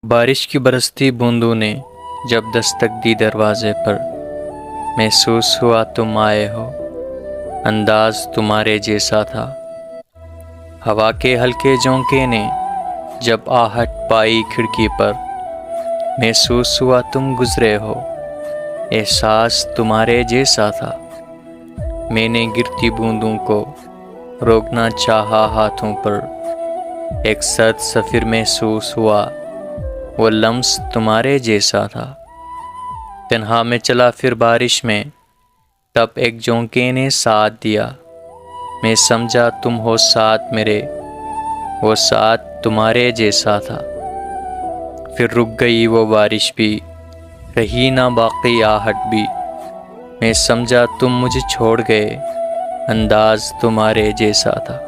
بارش کی برستی بوندوں نے جب دستک دی دروازے پر، محسوس ہوا تم آئے ہو، انداز تمہارے جیسا تھا۔ ہوا کے ہلکے جھونکے نے جب آہٹ پائی کھڑکی پر، محسوس ہوا تم گزرے ہو، احساس تمہارے جیسا تھا۔ میں نے گرتی بوندوں کو روکنا چاہا ہاتھوں پر، ایک سرد سفر محسوس ہوا، وہ لمس تمہارے جیسا تھا۔ تنہا میں چلا پھر بارش میں، تب ایک جھونکے نے ساتھ دیا، میں سمجھا تم ہو ساتھ میرے، وہ ساتھ تمہارے جیسا تھا۔ پھر رک گئی وہ بارش بھی، رہی نہ باقی آہٹ بھی، میں سمجھا تم مجھے چھوڑ گئے، انداز تمہارے جیسا تھا۔